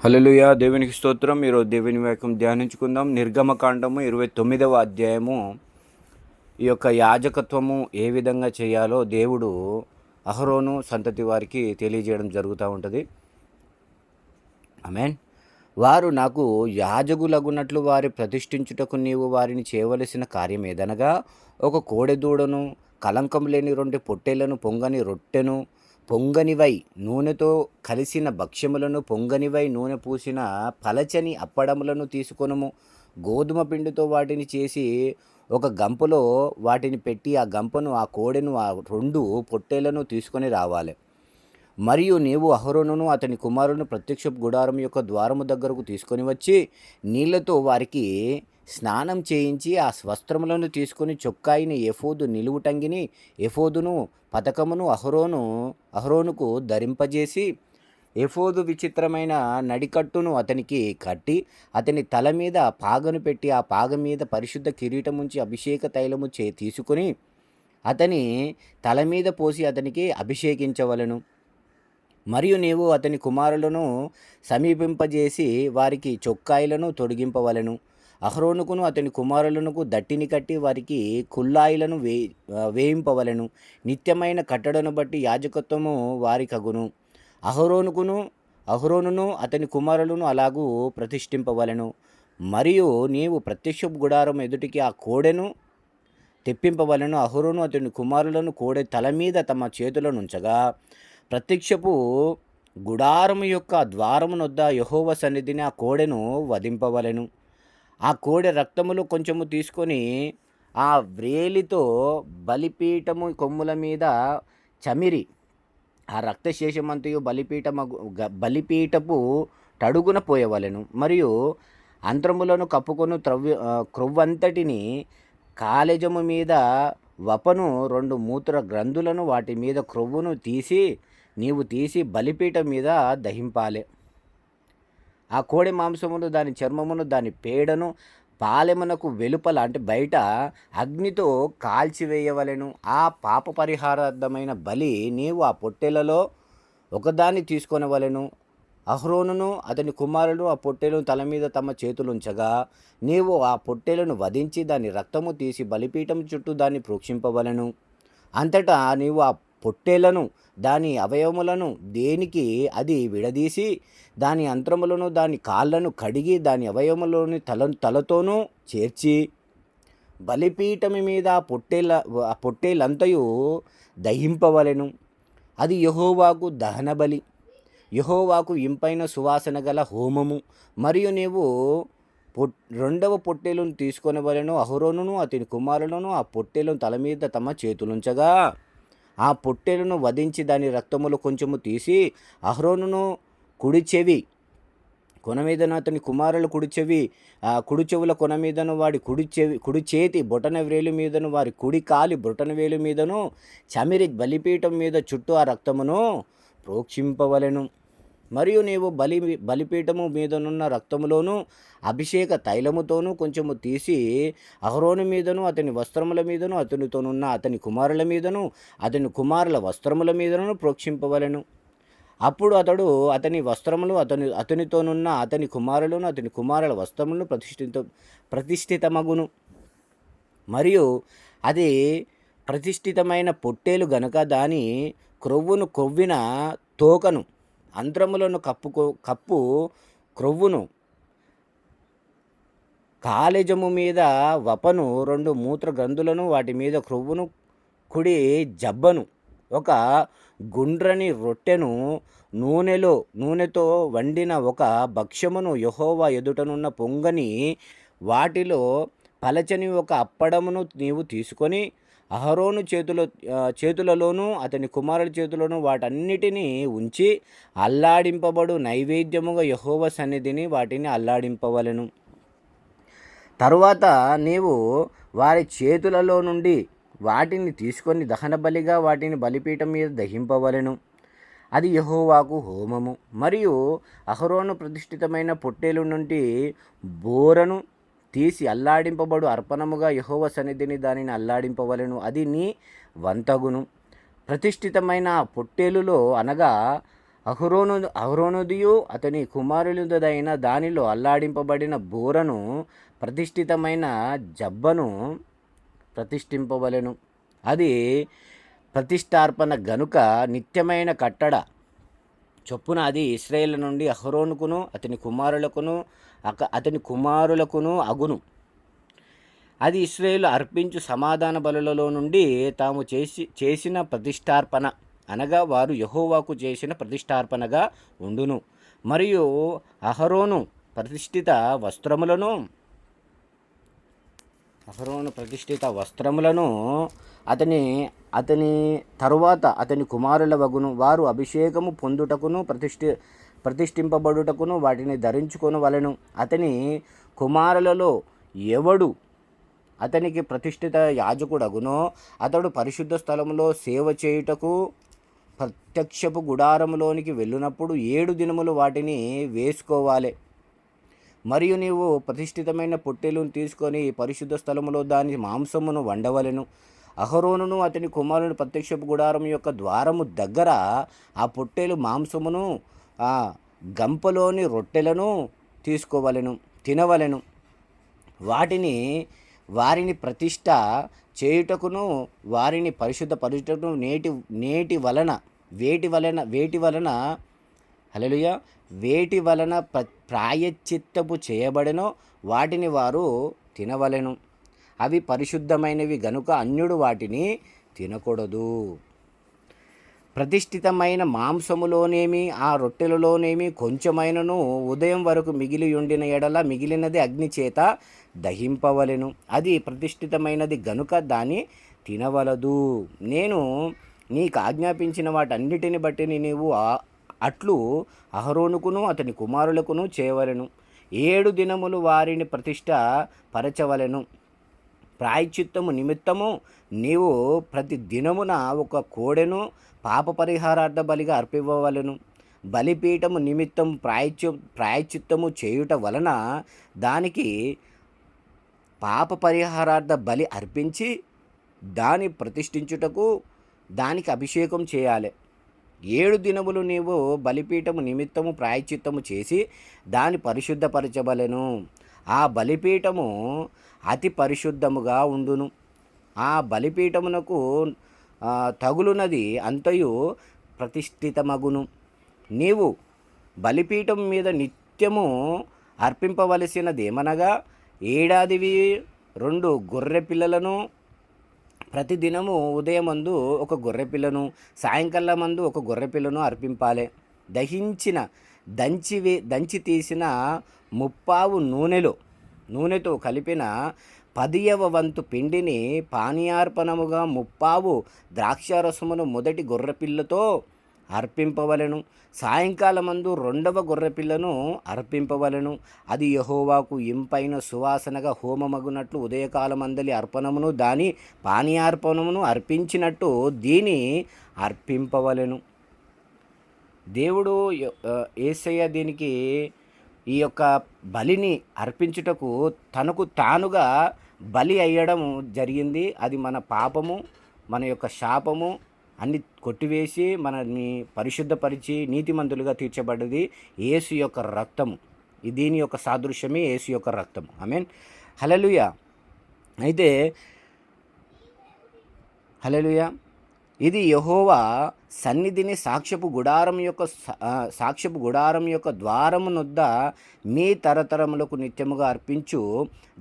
హల్లెలూయా, దేవునికి స్తోత్రం. ఈరోజు దేవుని వాక్యం ధ్యానించుకుందాం. నిర్గమకాండము 29వ అధ్యాయము. ఈ యొక్క యాజకత్వము ఏ విధంగా చేయాలో దేవుడు అహరోను సంతతి వారికి తెలియజేయడం జరుగుతూ ఉంటుంది. ఆమేన్. వారు నాకు యాజకులగునట్లు వారి ప్రతిష్ఠించుటకు నీవు వారిని చేయవలసిన కార్యం ఏదనగా, ఒక కోడెదూడను, కలంకం లేని 2 పొట్టేళ్లను, పొంగని రొట్టెను, పొంగనివై నూనెతో కలిసిన భక్ష్యములను, పొంగనివై నూనె పూసిన పలచని అప్పడములను తీసుకొనుము. గోధుమ పిండితో వాటిని చేసి ఒక గంపలో వాటిని పెట్టి ఆ గంపను, ఆ కోడెను, ఆ 2 పొట్టేళ్లను తీసుకొని రావాలి. మరియు నీవు అహరోనును అతని కుమారులను ప్రత్యక్షపు గుడారం యొక్క ద్వారము దగ్గరకు తీసుకొని వచ్చి నీళ్లతో వారికి స్నానం చేయించి ఆ వస్త్రములను తీసుకొని చొక్కాయిని, ఎఫోదు నిలువుటంగిని, ఎఫోదును పతకమును అహరోనుకు ధరింపజేసి ఎఫోదు విచిత్రమైన నడికట్టును అతనికి కట్టి అతని తల మీద పాగను పెట్టి ఆ పాగ మీద పరిశుద్ధ కిరీటముంచి అభిషేక తైలము తీసుకుని అతని తల మీద పోసి అతనికి అభిషేకించవలను. మరియు నీవు అతని కుమారులను సమీపింపజేసి వారికి చొక్కాయిలను తొడిగింపవలెను. అహరోనుకును అతని కుమారులకు దట్టిని కట్టి వారికి కుల్లాయిలను వేయింపవలెను. నిత్యమైన కట్టడను బట్టి యాజకత్వము వారికగును. అహరోనును అతని కుమారులను అలాగూ ప్రతిష్ఠింపవలెను. మరియు నీవు ప్రత్యక్షపు గుడారం ఎదుటికి ఆ కోడెను తెప్పింపవలెను. అహరోను అతని కుమారులను కోడె తల మీద తమ చేతులను ఉంచగా ప్రత్యక్షపు గుడారము యొక్క ద్వారమునొద్ద యెహోవా సన్నిధిని ఆ కోడెను వధింపవలెను. ఆ కోడె రక్తములు కొంచెము తీసుకొని ఆ వ్రేలితో బలిపీఠము కొమ్ముల మీద చమిరి ఆ రక్తశేషమంతయు బలిపీఠపు తడుగున పోయవలెను. మరియు అంత్రములను కప్పుకొను క్రొవ్వంతటిని, కాలేజము మీద వపను, 2 మూత్ర గ్రంథులను, వాటి మీద క్రొవ్వును నీవు తీసి బలిపీఠం మీద దహింపాలి. ఆ కోడి మాంసమును, దాని చర్మమును, దాని పేడను పాలెమునకు వెలుపల అంటే బయట అగ్నితో కాల్చివేయవలెను. ఆ పాప పరిహారార్థమైన బలి నీవు ఆ పొట్టెలలో ఒకదాన్ని తీసుకొనవలెను. అహరోనును అతని కుమారులు ఆ పొట్టెలను తల మీద తమ చేతులుంచగా నీవు ఆ పొట్టెలను వధించి దాని రక్తము తీసి బలిపీఠం చుట్టూ దాన్ని ప్రోక్షింపవలెను. అంతటా నీవు ఆ పొట్టేలను, దాని అవయవములను దేనికి అది విడదీసి దాని అంత్రములను, దాని కాళ్ళను కడిగి దాని అవయవములోని తలతోనూ చేర్చి బలిపీఠము మీద ఆ పొట్టేలంతయు దహింపవలెను. అది యెహోవాకు దహన బలి, యెహోవాకు ఇంపైన సువాసన గల హోమము. మరియు నీవు 2వ పొట్టేలును తీసుకొనవలెను. అహరోనును అతని కుమారులను ఆ పొట్టేలను తల మీద తమ చేతులుంచగా ఆ పొట్టేలును వధించి దాని రక్తములు కొంచెము తీసి అహరోనును కుడి చెవి కొన మీదను, అతని కుమారుల కుడి చెవుల కొన మీదను, వాడి కుడి చేతి బొటన వేలు మీదను, వారి కుడి కాలి బొటన వేలు మీదను చమిరి బలిపీఠం మీద చుట్టూ ఆ రక్తమును ప్రోక్షింపవలెను. మరియు నీవు బలిపీఠము మీదనున్న రక్తములోను అభిషేక తైలముతోనూ కొంచెము తీసి అహరోను మీదను, అతని వస్త్రముల మీదను, అతనితోనున్న అతని కుమారుల మీదను, అతని కుమారుల వస్త్రముల మీదను ప్రోక్షింపవలెను. అప్పుడు అతడు అతని వస్త్రములు, అతనితోనున్న అతని కుమారులను, అతని కుమారుల వస్త్రములను ప్రతిష్ఠితమగును. మరియు అది ప్రతిష్ఠితమైన పొట్టేలు గనుక దాని క్రొవ్వును, కొవ్విన తోకను, అంత్రములను కప్పు క్రొవ్వును, కాలేజము మీద వపను, 2 మూత్ర గ్రంథులను, వాటి మీద క్రొవ్వును, కుడి జబ్బను, ఒక గుండ్రని రొట్టెను, నూనెతో వండిన ఒక భక్ష్యమును, యెహోవా ఎదుటనున్న పొంగని వాటిలో పలచని ఒక అప్పడమును నీవు తీసుకొని అహరోను చేతులలోనూ అతని కుమారుల చేతులను వాటన్నిటినీ ఉంచి అల్లాడింపబడు నైవేద్యముగా యెహోవా సన్నిధిని వాటిని అల్లాడింపవలెను. తరువాత నీవు వారి చేతులలో నుండి వాటిని తీసుకొని దహన బలిగా వాటిని బలిపీఠం మీద దహింపవలెను. అది యెహోవాకు హోమము. మరియు అహరోను ప్రతిష్ఠితమైన పొట్టేలు నుండి బోరను తీసి అల్లాడింపబడు అర్పణముగా యెహోవా సన్నిధిని దానిని అల్లాడింపవలెను. అది నీ వంతగును. ప్రతిష్ఠితమైన పొట్టేలులో అనగా అహరోనుదియు అతని కుమారులదైన దానిలో అల్లాడింపబడిన బోరను ప్రతిష్ఠితమైన జబ్బను ప్రతిష్ఠింపవలెను. అది ప్రతిష్టార్పణ గనుక నిత్యమైన కట్టడ చొప్పున అది ఇశ్రాయేలు నుండి అహరోనుకును అతని కుమారులకును అగును. అది ఇశ్రాయేలు అర్పించు సమాధాన బలులలో నుండి తాము చేసిన ప్రతిష్టార్పణ అనగా వారు యెహోవాకు చేసిన ప్రతిష్టార్పణగా ఉండును. మరియు అహరోను ప్రతిష్ఠిత వస్త్రములను అతని తరువాత అతని కుమారుల వగును. వారు అభిషేకము పొందుటకును ప్రతిష్ఠింపబడుటకును వాటిని ధరించుకొను వలెను. అతని కుమారులలో ఎవడు అతనికి ప్రతిష్ఠిత యాజకుడగునో అతడు పరిశుద్ధ స్థలములో సేవ చేయుటకు ప్రత్యక్షపు గుడారములోనికి వెళ్ళినప్పుడు 7 దినములు వాటిని వేసుకోవాలి. మరియు నీవు ప్రతిష్ఠితమైన పొట్టేలును తీసుకొని పరిశుద్ధ స్థలములో దాని మాంసమును వండవలెను. అహరోనును అతని కుమారుని ప్రత్యక్షపు గుడారం యొక్క ద్వారము దగ్గర ఆ పొట్టేలు మాంసమును ఆ గంపలోని రొట్టెలను తీసుకోవలెను, తినవలెను. వారిని ప్రతిష్ఠ చేయుటకును వారిని పరిశుద్ధపరచుటకును వేటి వలన ప్రాయశ్చిత్తపు చేయబడెనో వాటిని వారు తినవలెను. అవి పరిశుద్ధమైనవి గనుక అన్యుడు వాటిని తినకూడదు. ప్రతిష్ఠితమైన మాంసములోనేమి ఆ రొట్టెలలోనేమి కొంచెమైనను ఉదయం వరకు మిగిలి ఉండిన ఎడల మిగిలినది అగ్ని చేత దహింపవలెను. అది ప్రతిష్ఠితమైనది గనుక దాన్ని తినవలదు. నేను నీకు ఆజ్ఞాపించిన వాటన్నిటిని బట్టి నీవు అట్లు అహరోనుకును అతని కుమారులకును చేయవలెను. 7 దినములు వారిని ప్రతిష్ఠ పరచవలెను. ప్రాయశ్చిత్తము నిమిత్తము నీవు ప్రతి దినమున ఒక కోడెను పాప పరిహారార్థ బలిగా అర్పివ్వవలెను. బలిపీఠము నిమిత్తం ప్రాయశ్చిత్తము చేయుట వలన దానికి పాప పరిహారార్థ బలి అర్పించి దాన్ని ప్రతిష్ఠించుటకు దానికి అభిషేకం చేయాలి. 7 దినములు నీవు బలిపీఠము నిమిత్తము ప్రాయశ్చిత్తము చేసి దాన్ని పరిశుద్ధపరచవలెను. ఆ బలిపీఠము అతి పరిశుద్ధముగా ఉండును. ఆ బలిపీఠమునకు తగులునది అంతయు ప్రతిష్ఠితమగును. నీవు బలిపీఠం మీద నిత్యము అర్పింపవలసినదేమనగా ఏడాదివి 2 గొర్రె పిల్లలను, ప్రతిదినము ఉదయమందు ఒక గొర్రెపిల్లను సాయంకాలమందు ఒక గొర్రెపిల్లను అర్పింపాలి. దంచి తీసిన 30 నూనెతో కలిపిన 10వ వంతు పిండిని పానీయార్పణముగా 30 ద్రాక్షారసమును మొదటి గొర్రెపిల్లతో అర్పింపవలెను. సాయంకాలమందు 2వ గొర్రెపిల్లను అర్పింపవలెను. అది యెహోవాకు ఇంపైన సువాసనగా హోమమగునట్లు ఉదయకాలమందలి అర్పణమును దాని పానీయార్పణమును అర్పించినట్టు దీని అర్పింపవలెను. దేవుడు యేసయ్య దీనికి ఈ యొక్క బలిని అర్పించుటకు తనకు తానుగా బలి అయ్యడం జరిగింది. అది మన పాపము, మన యొక్క శాపము అన్ని కొట్టివేసి మనల్ని పరిశుద్ధపరిచి నీతిమంతులుగా తీర్చబడ్డది యేసు యొక్క రక్తము. దీని యొక్క సాదృశ్యమే యేసు యొక్క రక్తము. ఆమేన్. హల్లెలూయా. అయితే హల్లెలూయా. ఇది యెహోవా సన్నిధిని సాక్ష్యపు గుడారం యొక్క ద్వారమునొద్ద మీ తరతరములకు నిత్యముగా అర్పించు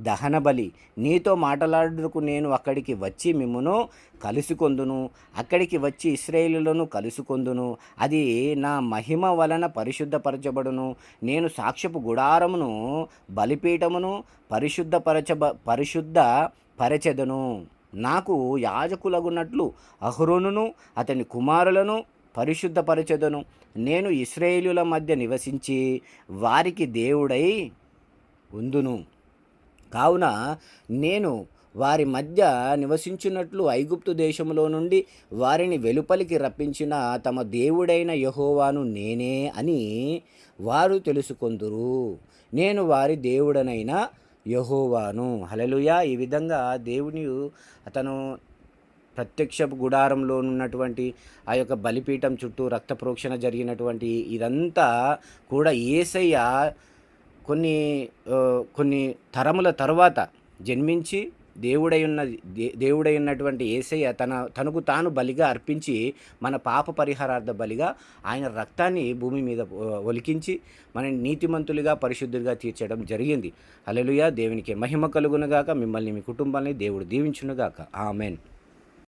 దహన బలి. నీతో మాట్లాడుటకు నేను అక్కడికి వచ్చి మిమ్మును కలుసుకొందును. అక్కడికి వచ్చి ఇశ్రాయేలులను కలుసుకొందును. అది నా మహిమ వలన పరిశుద్ధపరచబడును. నేను సాక్ష్యపు గుడారమును బలిపీఠమును పరిశుద్ధపరచెదను. నాకు యాజకులగునట్లు అహరోనును అతని కుమారులను పరిశుద్ధపరచెదను. నేను ఇశ్రాయేలుల మధ్య నివసించి వారికి దేవుడై ఉందును. కావున నేను వారి మధ్య నివసించున్నట్లు ఐగుప్తు దేశంలో నుండి వారిని వెలుపలికి రప్పించిన తమ దేవుడైన యెహోవాను నేనే అని వారు తెలుసుకొందురు. నేను వారి దేవుడనైన యెహోవాను. హల్లెలూయా. ఈ విధంగా దేవుని అతను ప్రత్యక్షపు గుడారంలో ఉన్నటువంటి ఆ యొక్క బలిపీఠం చుట్టూ రక్త ప్రోక్షణ జరిగినటువంటి ఇదంతా కూడా యేసయ్య కొన్ని తరముల తర్వాత జన్మించి దేవుడై ఉన్నటువంటి యేసయ్య తనకు తాను బలిగా అర్పించి మన పాప పరిహారార్థ బలిగా ఆయన రక్తాన్ని భూమి మీద ఒలికించి మన నీతిమంతులుగా పరిశుద్ధులుగా తీర్చడం జరిగింది. హల్లెలూయా. దేవునికి మహిమ కలుగునుగాక. మిమ్మల్ని మీ కుటుంబాన్ని దేవుడు దీవించునుగాక. ఆమేన్.